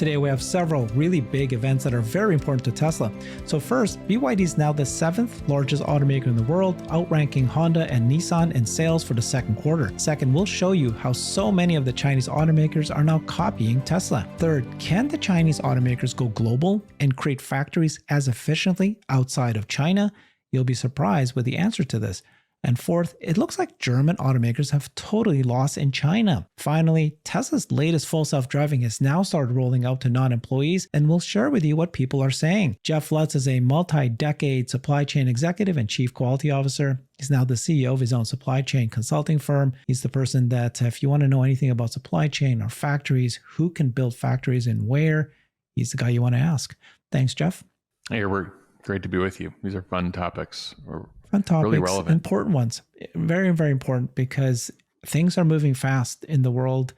Today we have several really big events that are very important to Tesla. So first, BYD is now the 7th largest automaker in the world, outranking Honda and Nissan in sales for the second quarter. Second, we'll show you how so many of the Chinese automakers are now copying Tesla. Third, can the Chinese automakers go global and create factories as efficiently outside of China? You'll be surprised with the answer to this. And fourth, it looks like German automakers have totally lost in China. Finally, Tesla's latest full self-driving has now started rolling out to non-employees, and we'll share with you what people are saying. Jeff Lutz is a multi-decade supply chain executive and chief quality officer. He's now the CEO of his own supply chain consulting firm. He's the person that, if you want to know anything about supply chain or factories, who can build factories and where, he's the guy you want to ask. Thanks, Jeff. Hey, we're great to be with you. These are fun topics. Fun topics, really relevant. Important ones. Very, very important because things are moving fast in the world.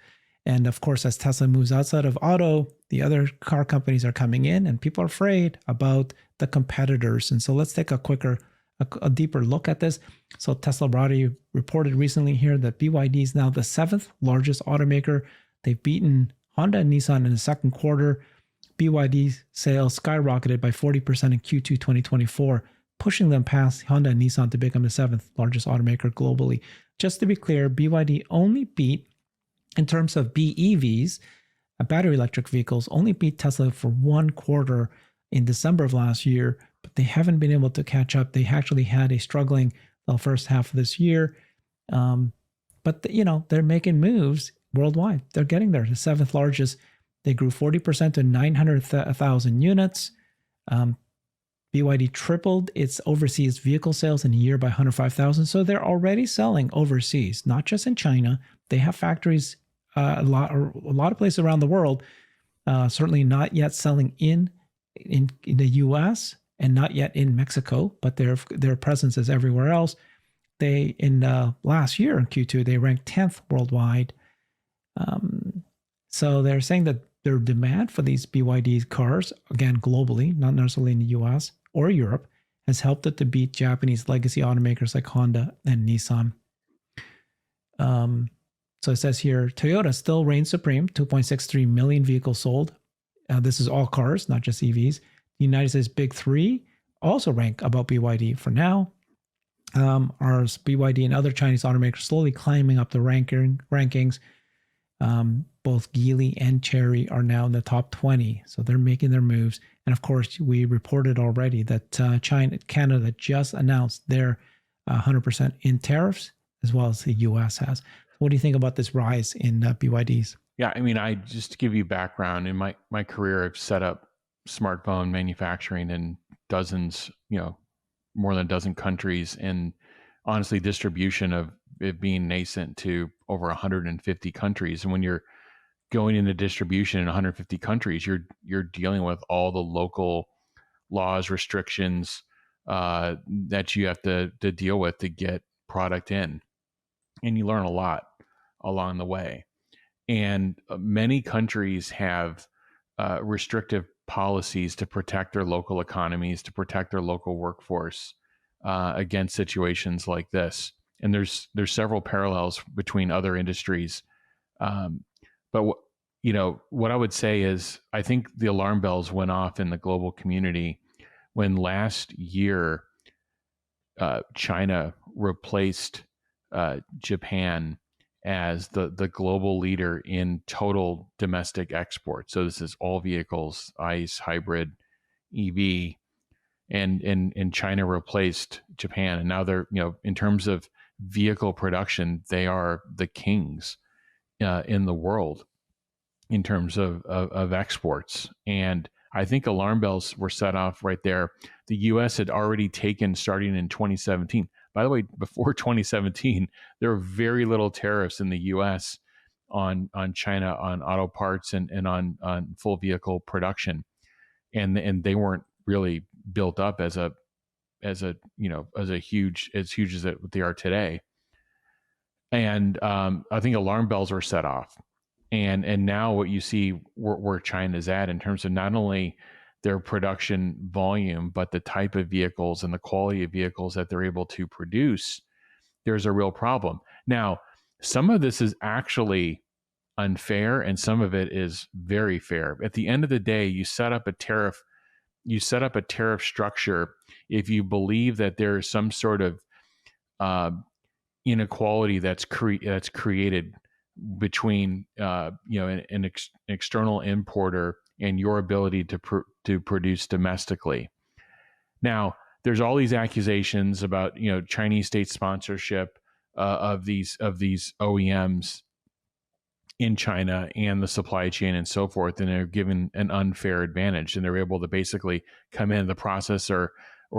And of course, as Tesla moves outside of auto, the other car companies are coming in and people are afraid about the competitors. And so let's take a deeper look at this. So Tesla already reported recently here that BYD is now the 7th largest automaker. They've beaten Honda and Nissan in the second quarter. BYD sales skyrocketed by 40% in Q2 2024, pushing them past Honda and Nissan to become the 7th largest automaker globally. Just to be clear, BYD only beat, in terms of BEVs, battery electric vehicles, only beat Tesla for one quarter in December of last year, but they haven't been able to catch up. They actually had a struggling first half of this year. But they're making moves worldwide. They're getting there. The 7th largest, they grew 40% to 900,000 units. BYD tripled its overseas vehicle sales in a year by 105,000. So they're already selling overseas, not just in China. They have factories a lot of places around the world. Certainly not yet selling in the U.S. and not yet in Mexico, but their presence is everywhere else. They last year in Q2 they ranked 10th worldwide. So they're saying that their demand for these BYD cars, again globally, not necessarily in the U.S. or Europe, has helped it to beat Japanese legacy automakers like Honda and Nissan. So it says here, Toyota still reigns supreme, 2.63 million vehicles sold. This is all cars, not just EVs. The United States Big Three also rank above BYD for now. Our BYD and other Chinese automakers slowly climbing up the rankings. Both Geely and Chery are now in the top 20, so they're making their moves. And of course, we reported already that Canada just announced their 100% in tariffs, as well as the U.S. has. What do you think about this rise in BYDs? Yeah, I mean, just to give you background, in my career, I've set up smartphone manufacturing in dozens, more than a dozen countries, and honestly, distribution of it being nascent to over 150 countries. And when you're going into distribution in 150 countries, you're dealing with all the local laws, restrictions that you have to deal with to get product in, and you learn a lot along the way. And many countries have restrictive policies to protect their local economies, to protect their local workforce against situations like this. And there's several parallels between other industries. But what I would say is, I think the alarm bells went off in the global community when last year China replaced Japan as the global leader in total domestic export. So this is all vehicles, ICE, hybrid, EV, and China replaced Japan. And now they're, in terms of vehicle production, they are the kings in the world in terms of exports. And I think alarm bells were set off right there. The U.S. had already taken, starting in 2017. By the way, before 2017, there were very little tariffs in the U.S. on China, on auto parts and on full vehicle production, and they weren't really built up as huge as they are today. And I think alarm bells were set off. And now what you see where China's at in terms of not only their production volume, but the type of vehicles and the quality of vehicles that they're able to produce, there's a real problem. Now, some of this is actually unfair and some of it is very fair. At the end of the day, you set up a tariff structure if you believe that there is some sort of uh, inequality that's created between an external importer and your ability to produce domestically. Now, there's all these accusations about Chinese state sponsorship of these OEMs in China and the supply chain and so forth, and they're given an unfair advantage, and they're able to basically come in the process, or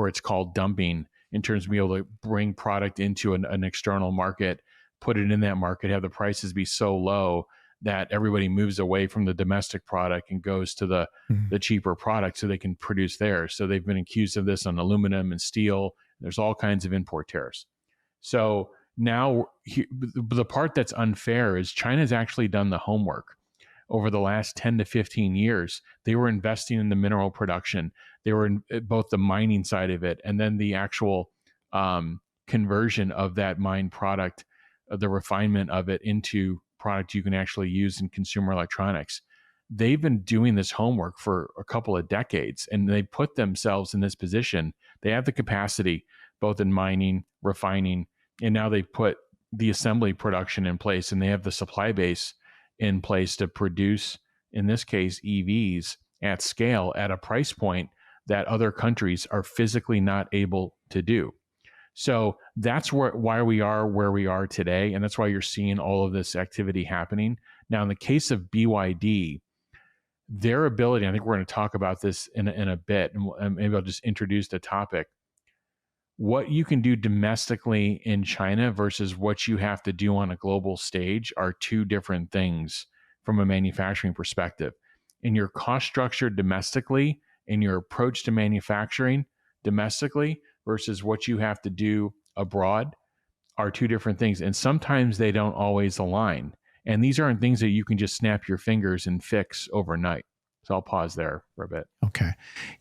it's called dumping, in terms of being able to bring product into an external market, put it in that market, have the prices be so low that everybody moves away from the domestic product and goes to the cheaper product so they can produce theirs. So they've been accused of this on aluminum and steel. There's all kinds of import tariffs. So now the part that's unfair is China's actually done the homework. Over the last 10 to 15 years, they were investing in the mineral production. They were in both the mining side of it and then the actual conversion of that mined product, the refinement of it into product you can actually use in consumer electronics. They've been doing this homework for a couple of decades, and they put themselves in this position. They have the capacity, both in mining, refining, and now they put the assembly production in place, and they have the supply base in place to produce, in this case, EVs at scale at a price point that other countries are physically not able to do. So that's why we are where we are today, and that's why you're seeing all of this activity happening. Now, in the case of BYD, their ability, I think we're going to talk about this in a bit, and maybe I'll just introduce the topic. What you can do domestically in China versus what you have to do on a global stage are two different things from a manufacturing perspective. In your cost structure domestically, in your approach to manufacturing domestically versus what you have to do abroad are two different things. And sometimes they don't always align. And these aren't things that you can just snap your fingers and fix overnight. So I'll pause there for a bit. Okay.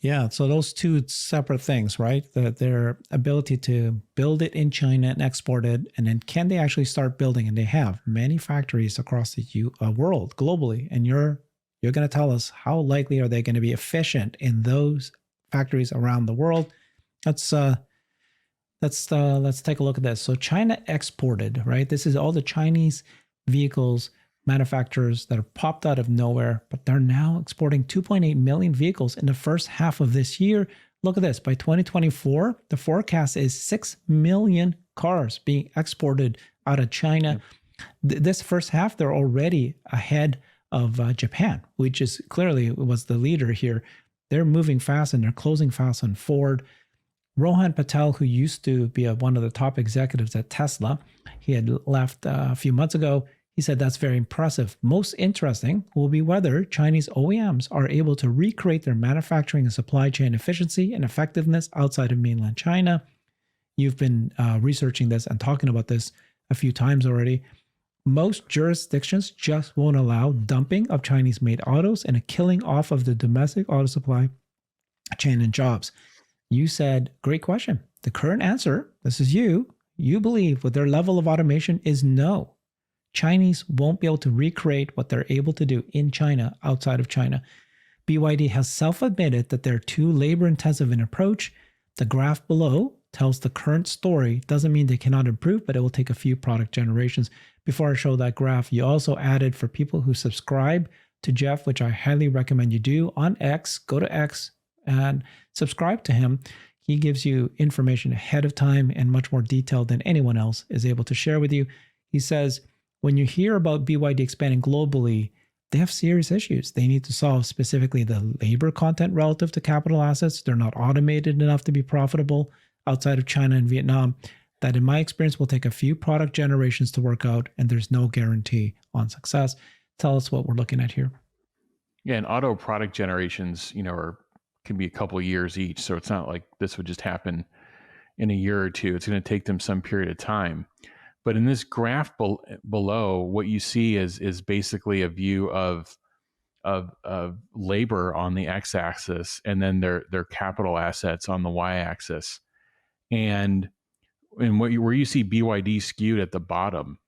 Yeah. So those two separate things, right? Their ability to build it in China and export it. And then can they actually start building? And they have many factories across the world globally. And you're going to tell us how likely are they going to be efficient in those factories around the world? Let's take a look at this. So China exported, right? This is all the Chinese vehicles manufacturers that have popped out of nowhere, but they're now exporting 2.8 million vehicles in the first half of this year. Look at this. By 2024, the forecast is 6 million cars being exported out of China. This first half, they're already ahead of Japan, which is clearly was the leader here. They're moving fast and they're closing fast on Ford. Rohan Patel, who used to be one of the top executives at Tesla, he had left a few months ago. He said that's very impressive. Most interesting will be whether Chinese OEMs are able to recreate their manufacturing and supply chain efficiency and effectiveness outside of mainland China. You've been researching this and talking about this a few times already. Most jurisdictions just won't allow dumping of Chinese-made autos and a killing off of the domestic auto supply chain and jobs. You said, great question. The current answer, this is you believe with their level of automation is no. Chinese won't be able to recreate what they're able to do in China outside of China. BYD has self-admitted that they're too labor-intensive in approach. The graph below tells the current story. Doesn't mean they cannot improve, but it will take a few product generations. Before I show that graph, you also added for people who subscribe to Jeff, which I highly recommend you do on X, go to X and subscribe to him. He gives you information ahead of time and much more detailed than anyone else is able to share with you. He says, when you hear about BYD expanding globally, they have serious issues. They need to solve specifically the labor content relative to capital assets. They're not automated enough to be profitable outside of China and Vietnam. That, in my experience, will take a few product generations to work out, and there's no guarantee on success. Tell us what we're looking at here. Yeah, and auto product generations, can be a couple of years each. So it's not like this would just happen in a year or two. It's going to take them some period of time. But in this graph below, what you see is basically a view of labor on the x-axis, and then their capital assets on the y-axis. And where you see BYD skewed at the bottom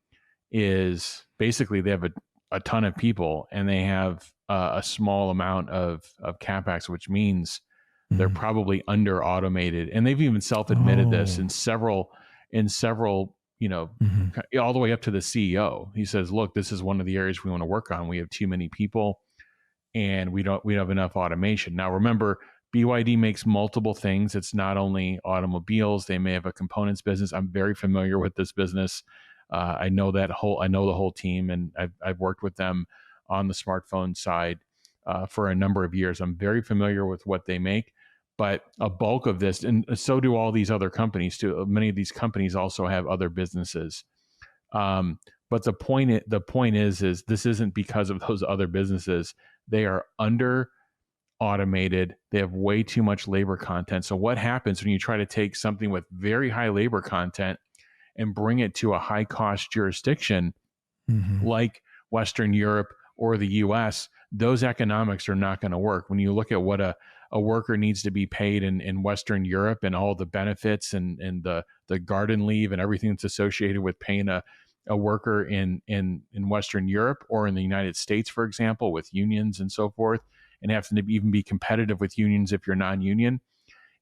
is basically they have a ton of people and they have a small amount of capex, which means they're probably under automated. And they've even self-admitted this in several, all the way up to the CEO. He says, look, this is one of the areas we want to work on. We have too many people and we don't have enough automation. Now, remember, BYD makes multiple things. It's not only automobiles. They may have a components business. I'm very familiar with this business. I know the whole team, and I've worked with them on the smartphone side for a number of years. I'm very familiar with what they make, but a bulk of this, and so do all these other companies too. Many of these companies also have other businesses. But the point is this isn't because of those other businesses. They are under automated. They have way too much labor content. So what happens when you try to take something with very high labor content and bring it to a high cost jurisdiction like Western Europe or the US? Those economics are not going to work. When you look at what a worker needs to be paid in Western Europe and all the benefits and the garden leave and everything that's associated with paying a worker in Western Europe or in the United States, for example, with unions and so forth, and have to even be competitive with unions if you're non-union,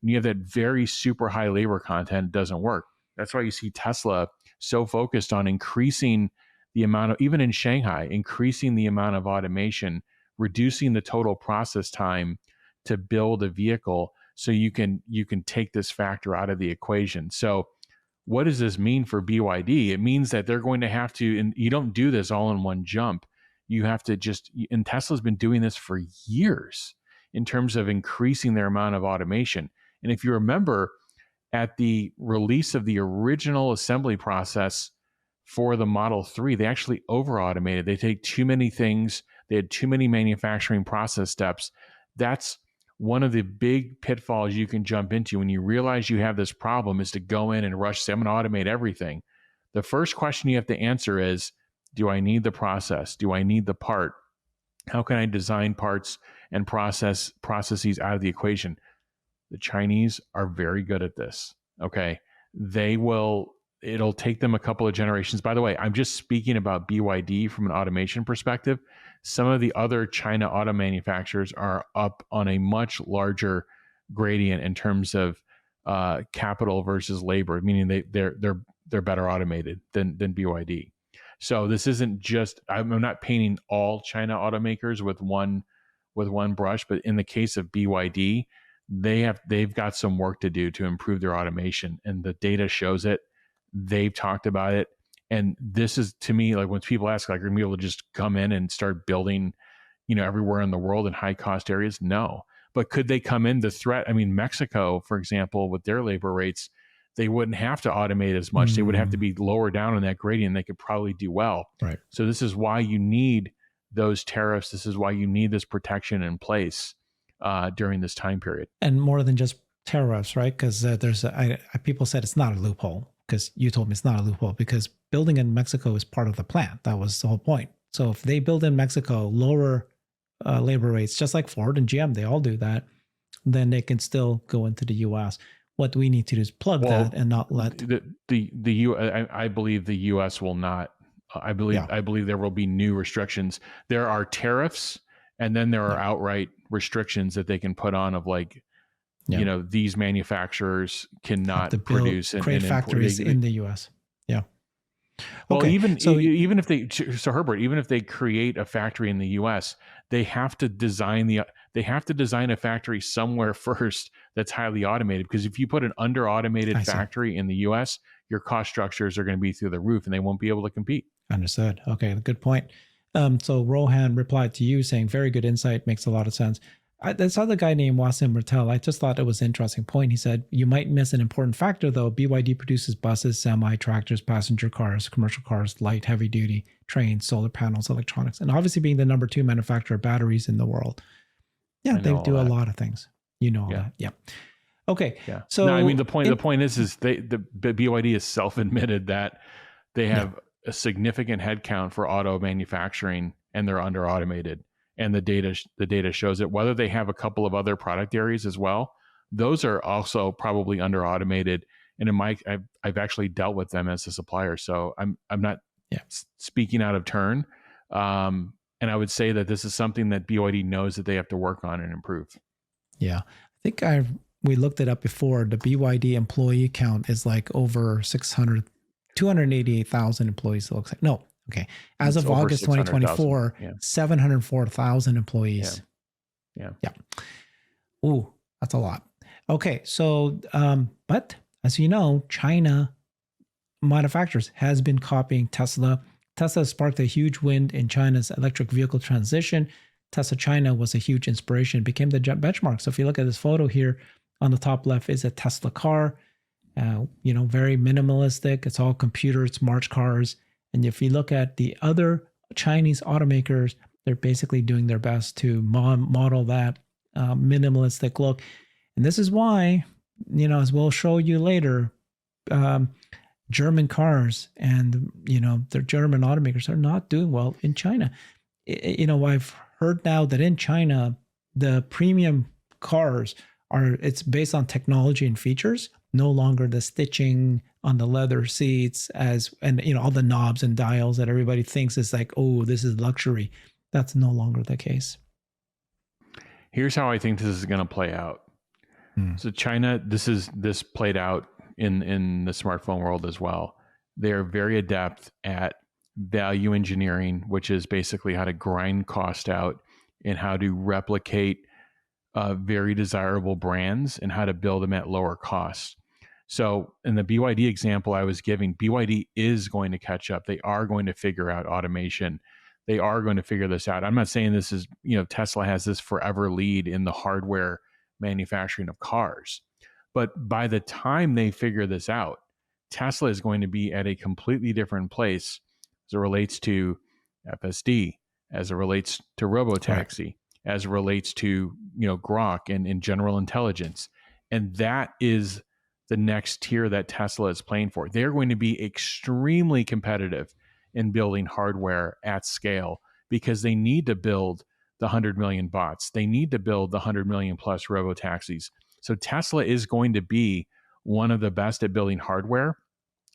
and you have that very super high labor content, it doesn't work. That's why you see Tesla so focused on increasing the amount of, even in Shanghai, increasing the amount of automation, reducing the total process time to build a vehicle so you can take this factor out of the equation. So what does this mean for BYD? It means that they're going to have to, and you don't do this all in one jump. You have to and Tesla's been doing this for years in terms of increasing their amount of automation. And if you remember, at the release of the original assembly process for the Model 3, they actually over-automated. They take too many things. They had too many manufacturing process steps. That's one of the big pitfalls you can jump into when you realize you have this problem, is to go in and rush, say, I'm going to automate everything. The first question you have to answer is, do I need the process? Do I need the part? How can I design parts and processes out of the equation? The Chinese are very good at this. Okay. It'll take them a couple of generations. By the way, I'm just speaking about BYD from an automation perspective. Some of the other China auto manufacturers are up on a much larger gradient in terms of capital versus labor, meaning they're better automated than BYD. So this isn't just, I'm not painting all China automakers with one brush, but in the case of BYD, they've got some work to do to improve their automation, and the data shows it. They've talked about it. And this is, to me, like when people ask, like, are we able to just come in and start building, everywhere in the world in high cost areas? No. But could they come in? The threat, I mean, Mexico, for example, with their labor rates, they wouldn't have to automate as much. They would have to be lower down on that gradient. They could probably do well. Right. So this is why you need those tariffs. This is why you need this protection in place during this time period. And more than just tariffs, right? Because people said it's not a loophole, because you told me it's not a loophole, because building in Mexico is part of the plan. That was the whole point. So if they build in Mexico, lower labor rates, just like Ford and GM, they all do that, then they can still go into the U.S. What we need to do is plug that and not let I believe the U.S. will not. I believe there will be new restrictions. There are tariffs, and then there are outright restrictions that they can put on of, like, these manufacturers cannot create factories in the U.S. Yeah. Well, okay. even if they create a factory in the U.S., they have to design a factory somewhere first that's highly automated. Because if you put an under automated factory in the U.S., your cost structures are going to be through the roof, and they won't be able to compete. Understood. Okay, good point. So Rohan replied to you saying, "Very good insight. Makes a lot of sense." This other guy named Wasim Rattel, I just thought it was an interesting point. He said, you might miss an important factor, though. BYD produces buses, semi-tractors, passenger cars, commercial cars, light, heavy duty, trains, solar panels, electronics, and obviously being the number 2 manufacturer of batteries in the world. Yeah, they do a lot of things. All that. Yeah. Okay. Yeah. So no, I mean, the point is the BYD has self-admitted that they have a significant headcount for auto manufacturing, and they're under automated. And the data shows it. Whether they have a couple of other product areas as well, those are also probably under automated. And I've actually dealt with them as a supplier, so I'm not speaking out of turn, And I would say that this is something that BYD knows that they have to work on and improve. Yeah. I think we looked it up before. The BYD employee count is like over 288,000 employees. It looks like. No. Okay. As It's of over August 600,000. 2024, Yeah. 704,000 employees. Yeah. Ooh, that's a lot. Okay. So, but as you know, China manufacturers has been copying Tesla. Tesla sparked a huge win in China's electric vehicle transition. Tesla China was a huge inspiration, became the benchmark. So if you look at this photo here on the top left is a Tesla car, very minimalistic. It's all computer, smart cars. And if you look at the other Chinese automakers, they're basically doing their best to model that minimalistic look. And this is why, as we'll show you later, German cars and their German automakers are not doing well in China. I've heard now that in China the premium cars it's based on technology and features, no longer the stitching on the leather seats and all the knobs and dials that everybody thinks is like, oh, this is luxury. That's no longer the case. Here's how I think this is going to play out. So China, this played out in the smartphone world as well. They're very adept at value engineering, which is basically how to grind cost out and how to replicate very desirable brands and how to build them at lower costs. So in the BYD example I was giving, BYD is going to catch up. They are going to figure out automation. They are going to figure this out. I'm not saying this is, Tesla has this forever lead in the hardware manufacturing of cars. But by the time they figure this out, Tesla is going to be at a completely different place as it relates to FSD, as it relates to robotaxi, as it relates to Grok and general intelligence. And that is the next tier that Tesla is playing for. They're going to be extremely competitive in building hardware at scale because they need to build the 100 million bots. They need to build the 100 million plus robotaxis. So Tesla is going to be one of the best at building hardware.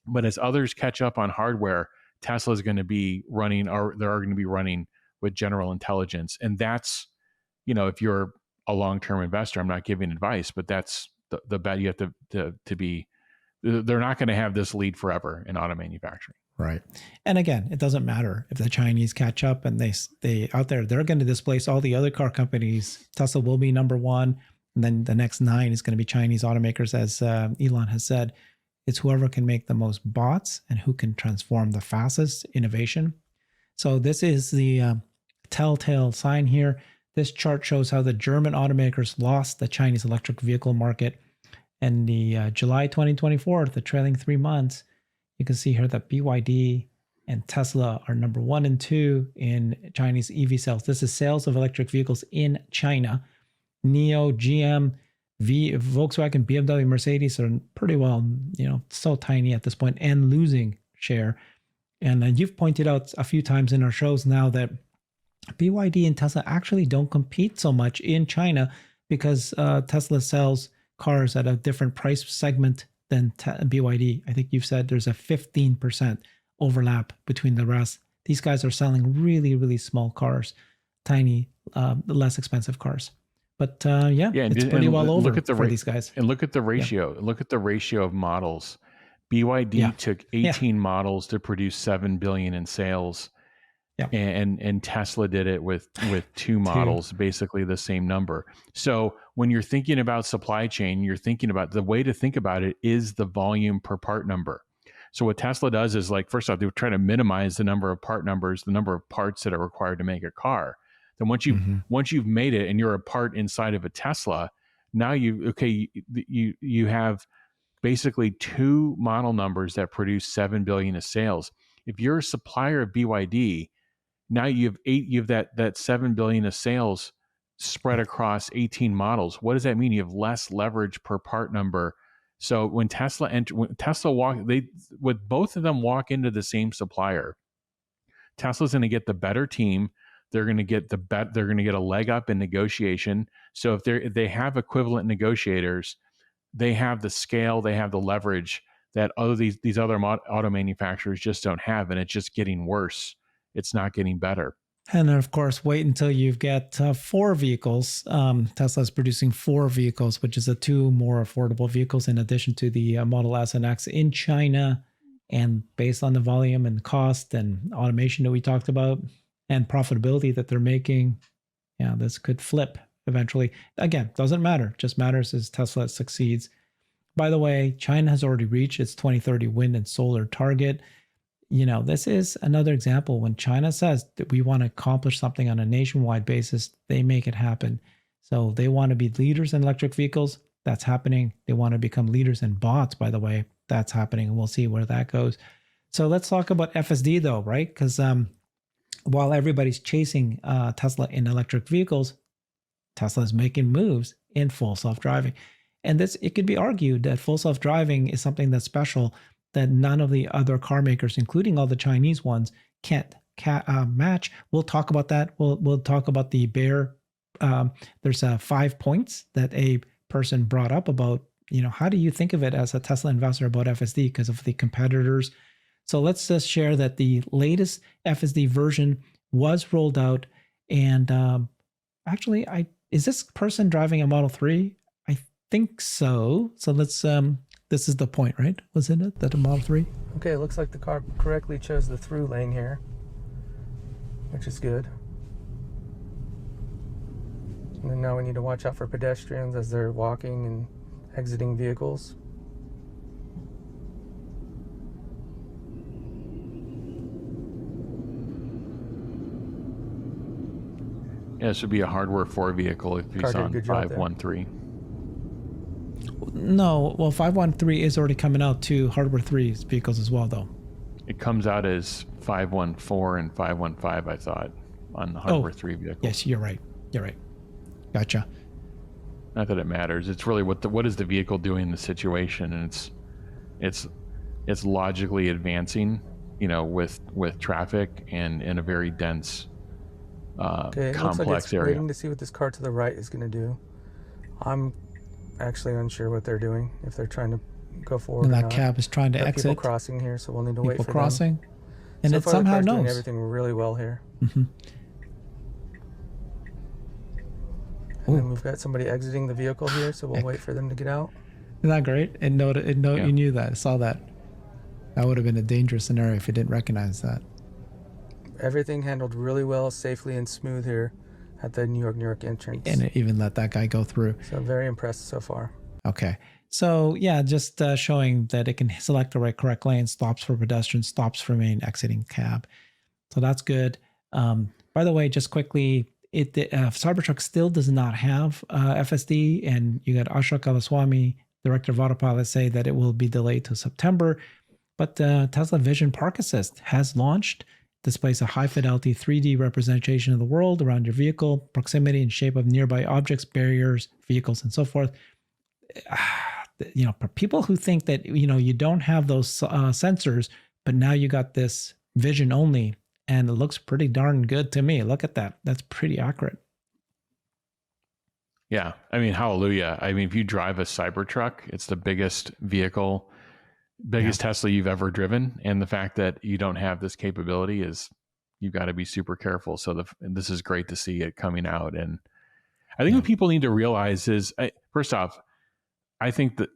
But as others catch up on hardware, Tesla is going to be running, or they're going to be running with general intelligence. And that's, if you're a long-term investor, I'm not giving advice, but that's the bet you have to be. They're not going to have this lead forever in auto manufacturing. Right. And again, it doesn't matter if the Chinese catch up and they out there, they're going to displace all the other car companies. Tesla will be number one. And then the next 9 is going to be Chinese automakers, as Elon has said. It's whoever can make the most bots and who can transform the fastest innovation. So this is the telltale sign here. This chart shows how the German automakers lost the Chinese electric vehicle market. And the July 2024, the trailing 3 months, you can see here that BYD and Tesla are number 1 and 2 in Chinese EV sales. This is sales of electric vehicles in China. NIO, GM, Volkswagen, BMW, Mercedes are pretty well, so tiny at this point and losing share. And you've pointed out a few times in our shows now that BYD and Tesla actually don't compete so much in China because Tesla sells cars at a different price segment than BYD. I think you've said there's a 15% overlap between the rest. These guys are selling really, really small cars, tiny, less expensive cars. But it's pretty well over for these guys. And look at the ratio. Yeah. Look at the ratio of models. BYD took 18 models to produce 7 billion in sales. Yeah. And Tesla did it with 2 models, basically the same number. So when you're thinking about supply chain, you're thinking about the way to think about it is the volume per part number. So what Tesla does is, like, first off, they try to minimize the number of part numbers, the number of parts that are required to make a car. Then once you've made it and you're a part inside of a Tesla, now you have basically 2 model numbers that produce 7 billion of sales. If you're a supplier of BYD, now you have that 7 billion of sales spread across 18 models. What does that mean? You have less leverage per part number. So when with both of them walk into the same supplier, Tesla's going to get the better team. They're going to get they're going to get a leg up in negotiation. So if they have equivalent negotiators, they have the scale, they have the leverage that these other auto manufacturers just don't have, and it's just getting worse it's not getting better. And then, of course, wait until you've got 4 vehicles. Tesla's producing 4 vehicles, which is 2 more affordable vehicles in addition to the Model S and X in China. And based on the volume and cost and automation that we talked about and profitability that they're making, yeah, this could flip eventually. Again, doesn't matter. Just matters is Tesla succeeds. By the way, China has already reached its 2030 wind and solar target. This is another example when China says that we want to accomplish something on a nationwide basis, they make it happen. So they want to be leaders in electric vehicles. That's happening. They want to become leaders in bots, by the way. That's happening. And we'll see where that goes. So let's talk about FSD though, right? Because while everybody's chasing Tesla in electric vehicles, Tesla is making moves in full self-driving. And it could be argued that full self-driving is something that's special that none of the other car makers, including all the Chinese ones, can't match. We'll talk about that. We'll talk about the bear. There's 5 points that a person brought up about, how do you think of it as a Tesla investor about FSD because of the competitors? So let's just share that the latest FSD version was rolled out. And actually, is this person driving a Model 3? I think so. So let's this is the point, right? Wasn't it that a Model 3? Okay, it looks like the car correctly chose the through lane here, which is good. And then now we need to watch out for pedestrians as they're walking and exiting vehicles. Yeah, this would be a hardware 4 vehicle if he's on 513. No, well, 513 is already coming out to hardware 3 vehicles as well, though. It comes out as 514 and 515, I thought, on the hardware 3 vehicle. Yes, you're right. You're right. Gotcha. Not that it matters. It's really what is the vehicle doing in the situation, and it's logically advancing, with traffic and in a very dense, okay, it complex looks like it's area. waiting to see what this car to the right is going to do. I'm actually unsure what they're doing, if they're trying to go forward. And that cab is trying to exit. People crossing here, so we'll need to wait for crossing. them. And so it far, somehow the car's knows doing everything really well here. Mm-hmm. And then we've got somebody exiting the vehicle here, so we'll wait for them to get out. Isn't that great? You knew that. I saw that. That would have been a dangerous scenario if you didn't recognize that. Everything handled really well, safely and smooth here at the New York entrance. And it even let that guy go through. So I'm very impressed so far. Okay. So yeah, just showing that it can select the correct lane, stops for pedestrians, stops for main exiting cab. So that's good. By the way, just quickly, Cybertruck still does not have FSD, and you got Ashok Alaswamy, director of Autopilot, say that it will be delayed to September. But Tesla Vision Park Assist has launched. Displays a high-fidelity 3D representation of the world around your vehicle, proximity and shape of nearby objects, barriers, vehicles, and so forth. For people who think that you don't have those sensors, but now you got this vision only, and it looks pretty darn good to me. Look at that. That's pretty accurate. Yeah. I mean, hallelujah. I mean, if you drive a Cybertruck, it's the biggest vehicle, biggest Tesla you've ever driven. And the fact that you don't have this capability you've got to be super careful. So this is great to see it coming out. And I think what people need to realize is, first off, I think that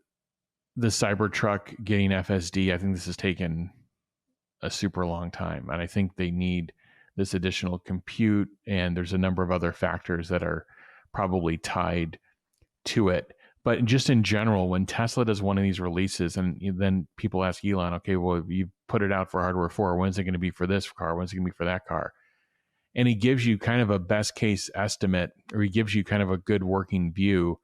the Cybertruck getting FSD, I think this has taken a super long time. And I think they need this additional compute. And there's a number of other factors that are probably tied to it. But just in general, when Tesla does one of these releases, and then people ask Elon, okay, well, you put it out for hardware 4, when's it going to be for this car? When's it going to be for that car? And he gives you kind of a best case estimate, or he gives you kind of a good working view.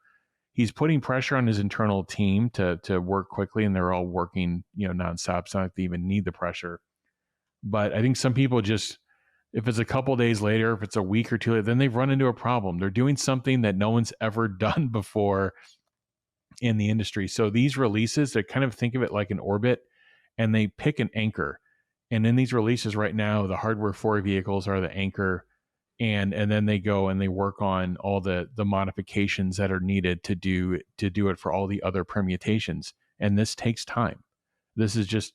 He's putting pressure on his internal team to work quickly, and they're all working, nonstop. It's not like they even need the pressure. But I think some people just, if it's a couple days later, if it's a week or two later, then they've run into a problem. They're doing something that no one's ever done before in the industry. So these releases, they kind of think of it like an orbit, and they pick an anchor. And in these releases right now, the hardware 4 vehicles are the anchor, and then they go and they work on all the modifications that are needed to do it for all the other permutations. And this takes time. This is just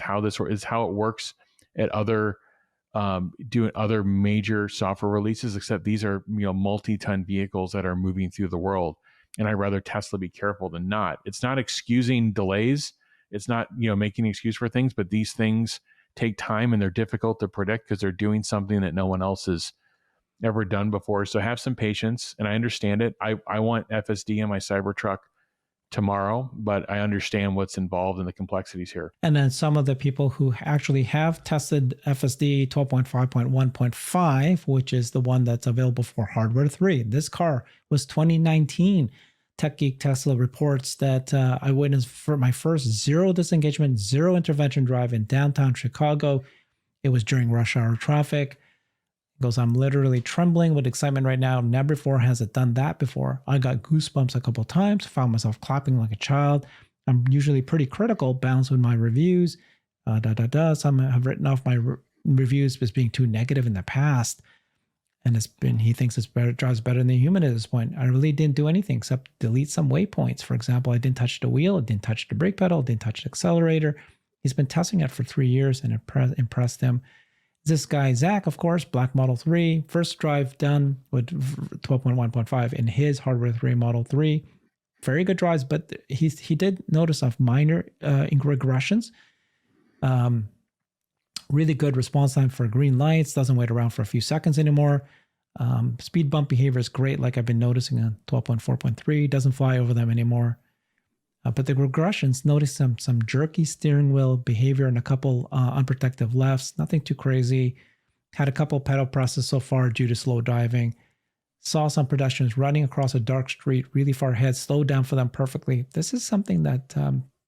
how this is how it works at other doing other major software releases, except these are, multi-ton vehicles that are moving through the world. And I'd rather Tesla be careful than not. It's not excusing delays. It's not, making an excuse for things, but these things take time and they're difficult to predict because they're doing something that no one else has ever done before. So have some patience, and I understand it. I want FSD in my Cybertruck tomorrow, but I understand what's involved in the complexities here. And then some of the people who actually have tested FSD 12.5.1.5, which is the one that's available for hardware 3. This car was 2019. Tech Geek Tesla reports that I witnessed for my first zero disengagement, zero intervention drive in downtown Chicago. It was during rush hour traffic. He goes, I'm literally trembling with excitement right now. Never before has it done that before. I got goosebumps a couple of times, found myself clapping like a child. I'm usually pretty critical, balanced with my reviews. Some have written off my reviews as being too negative in the past. And he thinks it's better, drives better than the human at this point. I really didn't do anything except delete some waypoints. For example, I didn't touch the wheel, I didn't touch the brake pedal, didn't touch the accelerator. He's been testing it for 3 years and impressed him. This guy, Zach, of course, Black Model 3, first drive done with 12.1.5 in his hardware 3 Model 3. Very good drives, but he did notice of minor regressions. Really good response time for green lights, doesn't wait around for a few seconds anymore. Speed bump behavior is great, like I've been noticing on 12.4.3, doesn't fly over them anymore. But the regressions, notice some jerky steering wheel behavior and a couple unprotected lefts, nothing too crazy. Had a couple pedal presses so far due to slow driving. Saw some pedestrians running across a dark street really far ahead, slowed down for them perfectly. This is something that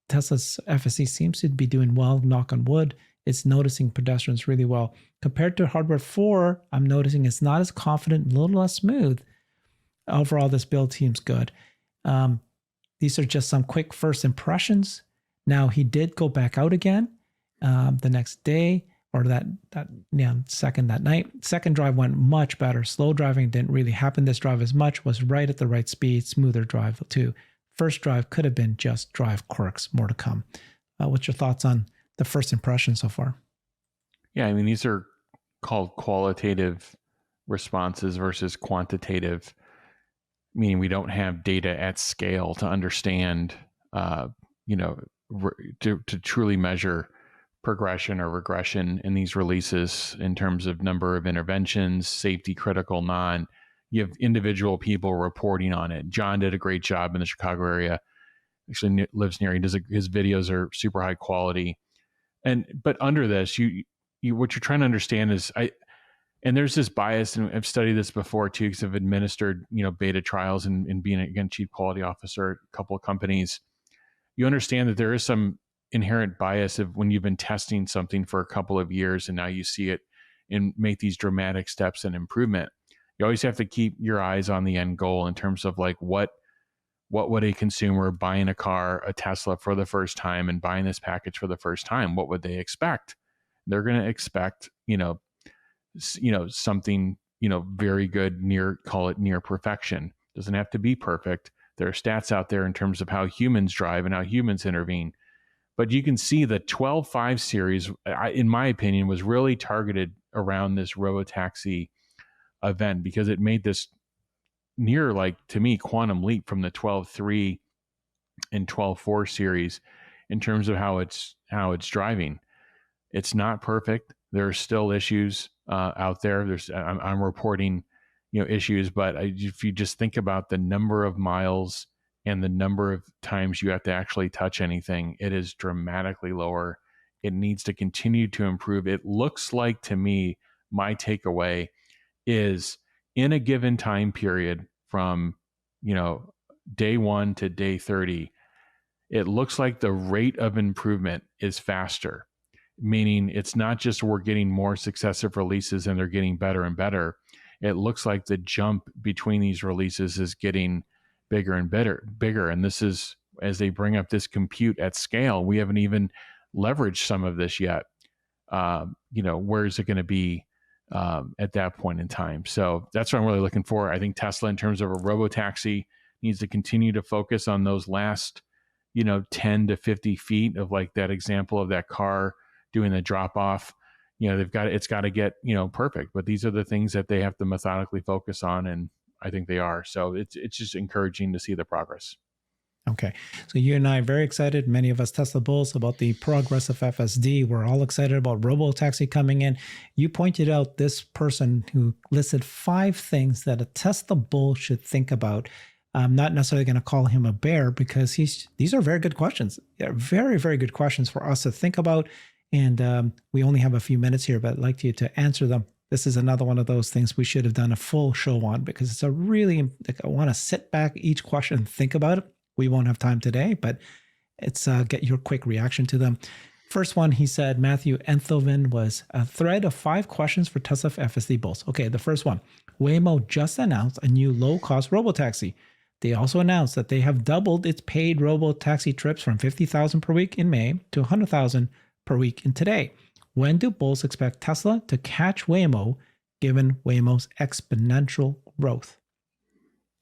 Tesla's FSD seems to be doing well, knock on wood. It's noticing pedestrians really well. Compared to hardware 4, I'm noticing it's not as confident, a little less smooth. Overall, this build seems good. These are just some quick first impressions. Now, he did go back out again the next day, or that night. Second drive went much better. Slow driving didn't really happen this drive as much, was right at the right speed, smoother drive too. First drive could have been just drive quirks, more to come. What's your thoughts on the first impression so far? Yeah, I mean, these are called qualitative responses versus quantitative, meaning we don't have data at scale to understand, to truly measure progression or regression in these releases in terms of number of interventions, safety critical, non. You have individual people reporting on it. John did a great job in the Chicago area. Actually lives near. His videos are super high quality. But under this, you what you're trying to understand is and there's this bias, and I've studied this before too, because I've administered, beta trials and being, again, chief quality officer at a couple of companies. You understand that there is some inherent bias of when you've been testing something for a couple of years and now you see it and make these dramatic steps in improvement. You always have to keep your eyes on the end goal in terms of like what would a consumer buying a car, a Tesla for the first time and buying this package for the first time, what would they expect? They're going to expect, something, very good, call it near perfection. Doesn't have to be perfect. There are stats out there in terms of how humans drive and how humans intervene. But you can see the 12.5 series, in my opinion, was really targeted around this robotaxi event because it made this near, like, to me, quantum leap from the 12.3 and 12.4 series in terms of how it's driving. It's not perfect. There are still issues out there. I'm reporting, issues, but if you just think about the number of miles and the number of times you have to actually touch anything, it is dramatically lower. It needs to continue to improve. It looks like, to me, my takeaway is in a given time period from, day 1 to day 30, it looks like the rate of improvement is faster. Meaning it's not just we're getting more successive releases and they're getting better and better. It looks like the jump between these releases is getting bigger and bigger. And this is, as they bring up this compute at scale, we haven't even leveraged some of this yet. Where is it going to be at that point in time? So that's what I'm really looking for. I think Tesla, in terms of a robotaxi, needs to continue to focus on those last, 10 to 50 feet of, like, that example of that car doing the drop off, it's got to get, perfect, but these are the things that they have to methodically focus on. And I think they are. So it's just encouraging to see the progress. Okay. So you and I are very excited, many of us Tesla bulls, about the progress of FSD. We're all excited about robo-taxi coming in. You pointed out this person who listed 5 things that a Tesla bull should think about. I'm not necessarily going to call him a bear because these are very good questions. They're very, very good questions for us to think about. And we only have a few minutes here, but I'd like you to answer them. This is another one of those things we should have done a full show on, because it's I want to sit back each question and think about it. We won't have time today, but it's get your quick reaction to them. First one, he said, Matthew Enthoven, was a thread of 5 questions for Tesla FSD bulls. Okay, the first one, Waymo just announced a new low-cost robotaxi. They also announced that they have doubled its paid robotaxi trips from 50,000 per week in May to 100,000 per week in today. When do bulls expect Tesla to catch Waymo, given Waymo's exponential growth?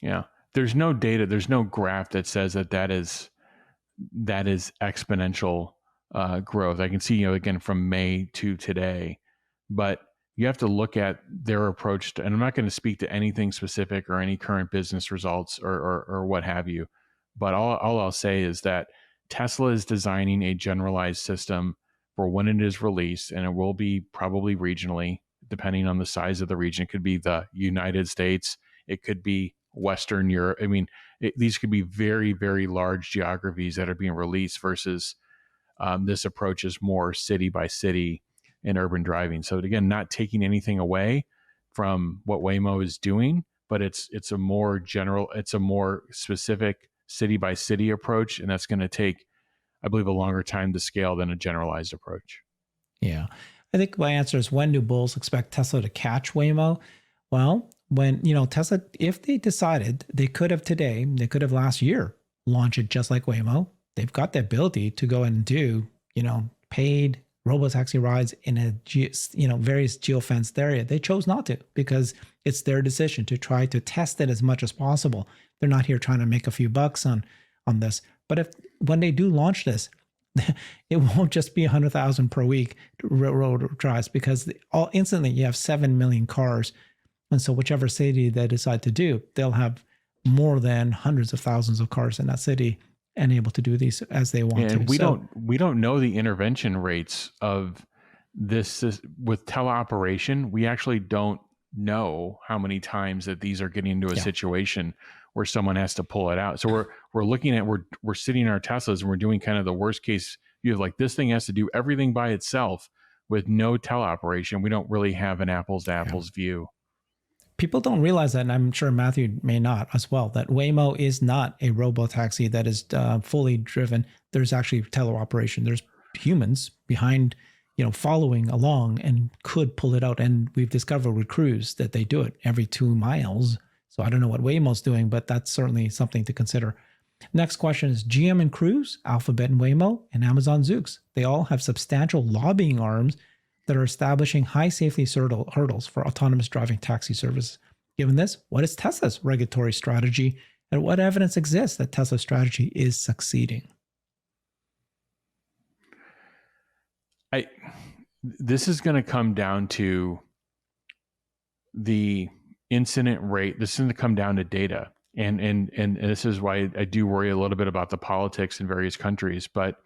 Yeah. There's no data, there's no graph that says that is exponential growth. I can see, again, from May to today, but you have to look at their approach to, and I'm not going to speak to anything specific or any current business results or what have you, but all I'll say is that Tesla is designing a generalized system for when it is released, and it will be probably regionally, depending on the size of the region. It could be the United States, it could be Western Europe. I mean, these could be very, very large geographies that are being released versus this approach is more city by city and urban driving. So again, not taking anything away from what Waymo is doing, but it's a more general, it's a more specific city by city approach, and that's going to take, I believe, a longer time to scale than a generalized approach. Yeah, I think my answer is, when do bulls expect Tesla to catch Waymo? Well, when, Tesla, if they decided, they could have today, they could have last year launched it just like Waymo. They've got the ability to go and do, paid robotaxi rides in a, various geofenced area. They chose not to, because it's their decision to try to test it as much as possible. They're not here trying to make a few bucks on this. But when they do launch this, it won't just be 100,000 per week road drives, because instantly you have 7 million cars. And so whichever city they decide to do, they'll have more than hundreds of thousands of cars in that city and able to do these as they want to. And we don't know the intervention rates of this with teleoperation. We actually don't know how many times that these are getting into a situation where someone has to pull it out. So we're looking at, we're sitting in our Teslas and we're doing kind of the worst case view of, like, this thing has to do everything by itself with no teleoperation. We don't really have an apples to apples view. People don't realize that, and I'm sure Matthew may not as well, that Waymo is not a robotaxi that is fully driven. There's actually teleoperation. There's humans behind, following along and could pull it out. And we've discovered with Cruise that they do it every 2 miles. So I don't know what Waymo's doing, but that's certainly something to consider. Next question is, GM and Cruise, Alphabet and Waymo, and Amazon Zoox. They all have substantial lobbying arms that are establishing high safety hurdles for autonomous driving taxi services. Given this, what is Tesla's regulatory strategy, and what evidence exists that Tesla's strategy is succeeding? This is going to come down to the incident rate. This is going to come down to data. And this is why I do worry a little bit about the politics in various countries, but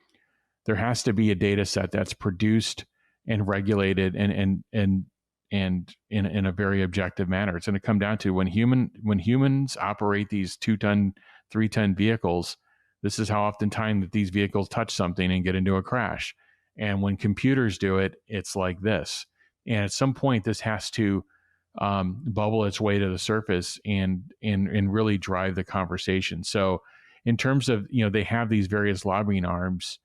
there has to be a data set that's produced and regulated and in a very objective manner. It's going to come down to when humans operate these 2-ton, 3-ton vehicles, this is how oftentimes that these vehicles touch something and get into a crash. And when computers do it, it's like this. And at some point, this has to bubble its way to the surface and really drive the conversation. So in terms of, they have these various lobbying arms,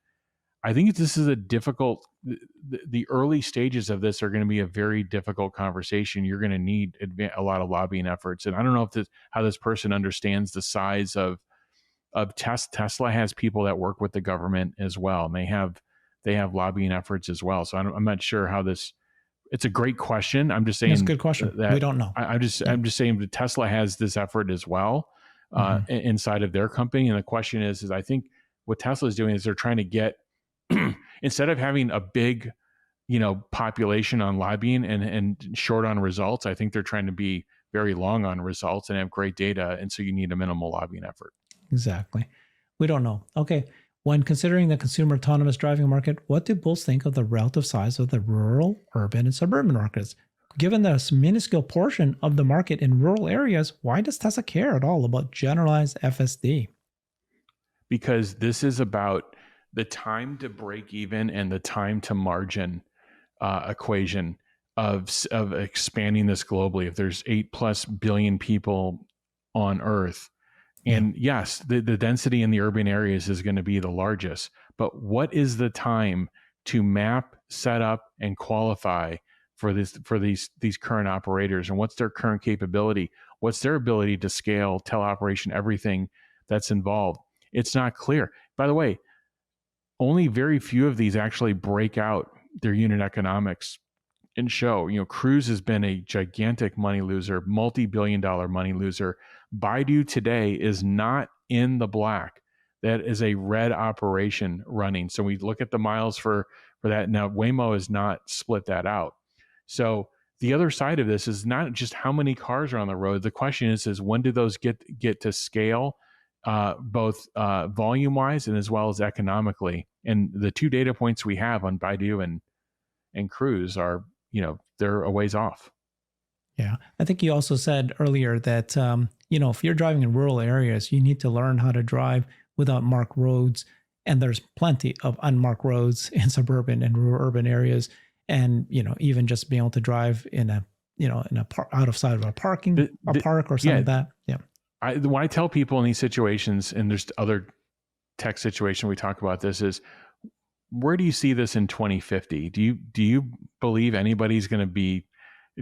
I think this is a difficult, the early stages of this are going to be a very difficult conversation. You're going to need a lot of lobbying efforts. And I don't know how this person understands the size of Tesla has people that work with the government as well. And they have lobbying efforts as well. So I'm not sure how this, it's a great question. I'm just saying it's a good question. We don't know. I'm just saying that Tesla has this effort as well inside of their company. And the question is I think what Tesla is doing is they're trying to get, instead of having a big population on lobbying and short on results. I think they're trying to be very long on results and have great data. And so you need a minimal lobbying effort. Exactly. We don't know. Okay. When considering the consumer autonomous driving market, what do bulls think of the relative size of the rural, urban, and suburban markets? Given the minuscule portion of the market in rural areas, why does Tesla care at all about generalized FSD? Because this is about the time to break even and the time to margin equation of expanding this globally. If there's 8+ billion people on Earth, and yes, the density in the urban areas is going to be the largest, but what is the time to map, set up, and qualify for these current operators, and what's their current capability? What's their ability to scale, teleoperation, everything that's involved? It's not clear. By the way, only very few of these actually break out their unit economics and show. Cruise has been a gigantic money loser, multi-billion-dollar money loser. Baidu today is not in the black. That is a red operation running. So we look at the miles for that. Now, Waymo has not split that out. So the other side of this is not just how many cars are on the road. The question is when do those get to scale, both volume-wise and as well as economically? And the two data points we have on Baidu and Cruise are, they're a ways off. Yeah. I think you also said earlier that, if you're driving in rural areas, you need to learn how to drive without marked roads. And there's plenty of unmarked roads in suburban and rural urban areas. And, even just being able to drive in a out of sight of a park or something like that. Yeah. When I tell people in these situations, and there's other tech situations we talk about this, is where do you see this in 2050? Do you believe anybody's going to be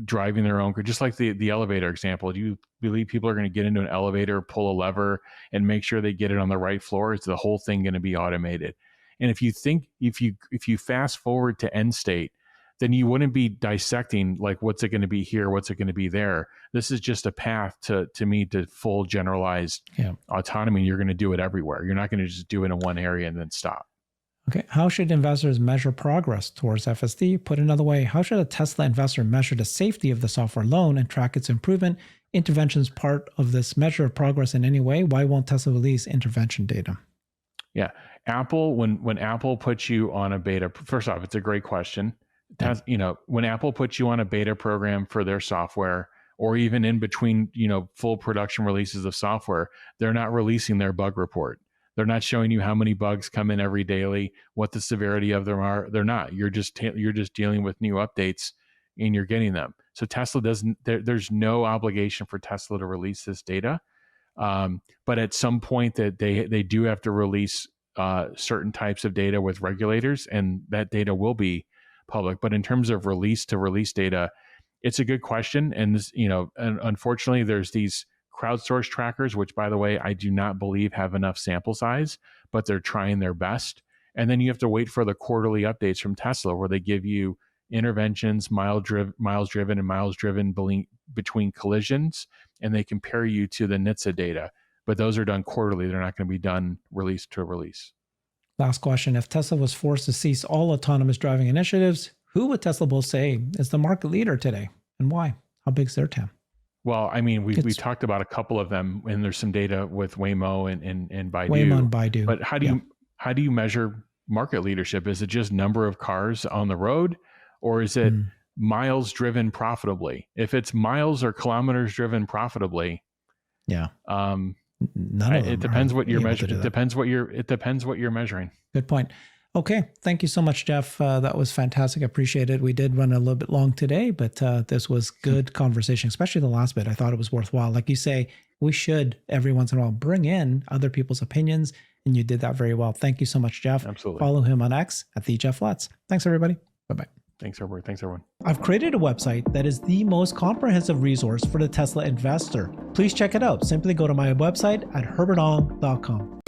driving their own car? Just like the elevator example, do you believe people are going to get into an elevator, pull a lever, and make sure they get it on the right floor? Is the whole thing going to be automated? And if you fast forward to end state, then you wouldn't be dissecting like what's it going to be here, what's it going to be there. This is just a path to full generalized autonomy. You're going to do it everywhere. You're not going to just do it in one area and then stop. Okay. How should investors measure progress towards FSD? Put another way, how should a Tesla investor measure the safety of the software loan and track its improvement? Interventions part of this measure of progress in any way? Why won't Tesla release intervention data? Yeah. Apple, when Apple puts you on a beta, first off, it's a great question. When Apple puts you on a beta program for their software, or even in between, full production releases of software, they're not releasing their bug report. They're not showing you how many bugs come in every daily, what the severity of them are. They're not. You're just dealing with new updates, and you're getting them. So Tesla doesn't. There's no obligation for Tesla to release this data, but at some point that they do have to release certain types of data with regulators, and that data will be public. But in terms of release to release data, it's a good question. And this, and unfortunately, there's these crowdsourced trackers, which, by the way, I do not believe have enough sample size, but they're trying their best. And then you have to wait for the quarterly updates from Tesla, where they give you interventions, miles driven, and miles driven between collisions, and they compare you to the NHTSA data. But those are done quarterly. They're not going to be done release to release. Last question. If Tesla was forced to cease all autonomous driving initiatives, who would Tesla Bull say is the market leader today, and why? How big is their TAM? Well, I mean, we talked about a couple of them, and there's some data with Waymo and Baidu. Waymo and Baidu. But how do you measure market leadership? Is it just number of cars on the road, or is it miles driven profitably? If it's miles or kilometers driven profitably, none of them. It depends what you're measuring. It depends what you're measuring. Good point. Okay. Thank you so much, Jeff. That was fantastic. I appreciate it. We did run a little bit long today, but this was good conversation, especially the last bit. I thought it was worthwhile. Like you say, we should every once in a while bring in other people's opinions, and you did that very well. Thank you so much, Jeff. Absolutely. Follow him on X at the Jeff Lutz. Thanks, everybody. Bye-bye. Thanks, everyone. I've created a website that is the most comprehensive resource for the Tesla investor. Please check it out. Simply go to my website at herbertong.com.